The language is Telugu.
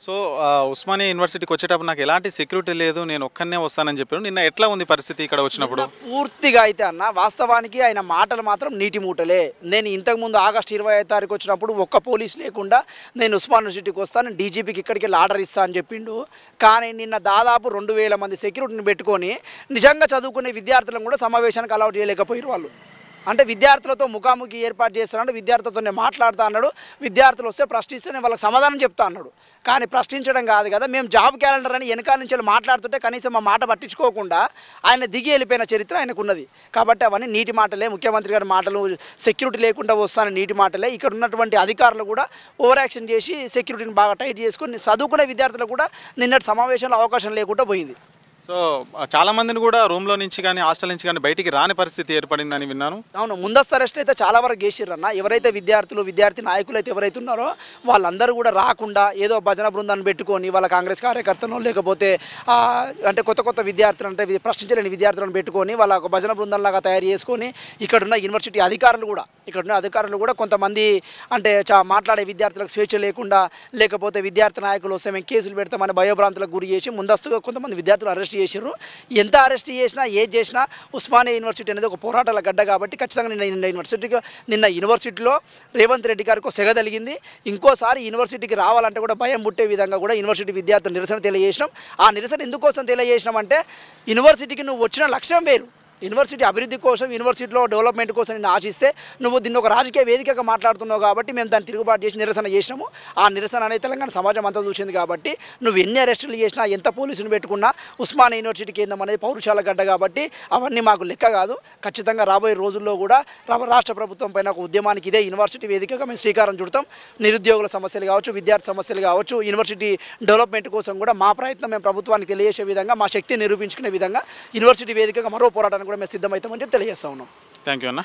సో ఉస్మానియా యూనివర్సిటీకి వచ్చేటప్పుడు నాకు ఎలాంటి సెక్యూరిటీ లేదు, నేను ఒక్కనే వస్తానని చెప్పారు. నిన్న ఎట్లా ఉంది పరిస్థితి ఇక్కడ వచ్చినప్పుడు? పూర్తిగా అయితే అన్న వాస్తవానికి ఆయన మాటలు మాత్రం నీటి మూటలే. నేను ఇంతకుముందు ఆగస్టు 25 తారీఖు వచ్చినప్పుడు ఒక్క పోలీస్ లేకుండా నేను ఉస్మాన్ యూనివర్సిటీకి వస్తాను, డీజీపీకి ఇక్కడికి వెళ్ళి ఆర్డర్ ఇస్తా అని చెప్పిండు. కానీ నిన్న దాదాపు 2000 మంది సెక్యూరిటీని పెట్టుకొని నిజంగా చదువుకునే విద్యార్థులను కూడా సమావేశానికి అలౌట్ చేయలేకపోయారు వాళ్ళు. అంటే విద్యార్థులతో ముఖాముఖి ఏర్పాటు చేస్తున్నాడు, విద్యార్థులతో నేను మాట్లాడుతా అన్నాడు, విద్యార్థులు వస్తే ప్రశ్నిస్తే నేను వాళ్ళకి సమాధానం చెప్తా అన్నాడు. కానీ ప్రశ్నించడం కాదు కదా, మేము జాబ్ క్యాలెండర్ అని వెనకాల నుంచి మాట్లాడుతుంటే కనీసం మా మాట పట్టించుకోకుండా ఆయన దిగి వెళ్ళిపోయిన చరిత్ర ఆయనకు ఉన్నది. కాబట్టి అవన్నీ నీటి మాటలే, ముఖ్యమంత్రి గారి మాటలు, సెక్యూరిటీ లేకుండా వస్తాను నీటి మాటలే. ఇక్కడ ఉన్నటువంటి అధికారులు కూడా ఓవర్ యాక్షన్ చేసి సెక్యూరిటీని బాగా టైట్ చేసుకొని చదువుకునే విద్యార్థులకు కూడా నిన్నటి సమావేశంలో అవకాశం లేకుండా పోయింది. సో చాలా మందిని కూడా రూమ్లో నుంచి కానీ హాస్టల్ నుంచి కానీ బయటికి రాని పరిస్థితి ఏర్పడిందని విన్నాను. అవును, ముందస్తు అరెస్ట్ అయితే చాలా వరకు చేసిర్రన్న. ఎవరైతే విద్యార్థులు విద్యార్థి నాయకులు అయితే ఎవరైతే ఉన్నారో వాళ్ళందరూ కూడా రాకుండా ఏదో భజన బృందాన్ని పెట్టుకొని వాళ్ళ కాంగ్రెస్ కార్యకర్తను లేకపోతే అంటే కొత్త విద్యార్థులు అంటే ప్రశ్నించలేని విద్యార్థులను పెట్టుకొని వాళ్ళ ఒక భజన బృందంలాగా తయారు చేసుకొని ఇక్కడున్న యూనివర్సిటీ అధికారులు కూడా కొంతమంది అంటే మాట్లాడే విద్యార్థులకు స్వేచ్ఛ లేకుండా లేకపోతే విద్యార్థి నాయకులు వస్తే మేము కేసులు పెడతామని భయోభ్రాంతులకు గురి చేసి ముందస్తుగా కొంతమంది విద్యార్థులు అరెస్ట్ చేశారు. ఎంత అరెస్ట్ చేసినా ఏది చేసినా ఉస్మానియా యూనివర్సిటీ అనేది ఒక పోరాటాల గడ్డ కాబట్టి ఖచ్చితంగా నిన్న యూనివర్సిటీలో రేవంత్ రెడ్డి గారికి సెగ తగిలింది. ఇంకోసారి యూనివర్సిటీకి రావాలంటే కూడా భయం పుట్టే విధంగా కూడా యూనివర్సిటీ విద్యార్థులు నిరసన తెలియజేసినాం. ఆ నిరసన ఎందుకోసం తెలియజేసినాం అంటే యూనివర్సిటీకి నువ్వు వచ్చిన లక్ష్యం వేరు, యూనివర్సిటీ అభివృద్ధి కోసం యూనివర్సిటీలో డెవలప్మెంట్ కోసం నేను ఆశిస్తే నువ్వు దీన్ని ఒక రాజకీయ వేదికగా మాట్లాడుతున్నావు కాబట్టి మేము దాన్ని తిరుగుబాటు చేసి నిరసన చేసినాము. ఆ నిరసన అనేది తెలంగాణ సమాజం అంతా చూసింది కాబట్టి నువ్వు ఎన్ని అరెస్టులు చేసినా ఎంత పోలీసులు పెట్టుకున్నా ఉస్మానియా యూనివర్సిటీ కేంద్రం అనేది పౌరుషాల గడ్డ కాబట్టి అవన్నీ మాకు లెక్క కాదు. ఖచ్చితంగా రాబోయే రోజుల్లో కూడా రాష్ట్ర ప్రభుత్వం పైన ఒక ఉద్యమానికి ఇదే యూనివర్సిటీ వేదికగా మేము శ్రీకారం చుడతాం. నిరుద్యోగుల సమస్యలు కావచ్చు, విద్యార్థి సమస్యలు కావచ్చు, యూనివర్సిటీ డెవలప్మెంట్ కోసం కూడా మా ప్రయత్నం మేము ప్రభుత్వానికి తెలియజేసే విధంగా మా శక్తిని నిరూపించుకునే విధంగా యూనివర్సిటీ వేదికగా మరో పోరాటానికి కూడా మేము సిద్ధమవుతామని చెప్పి తెలియజేస్తా ఉన్నాం. థ్యాంక్ యూ అన్న.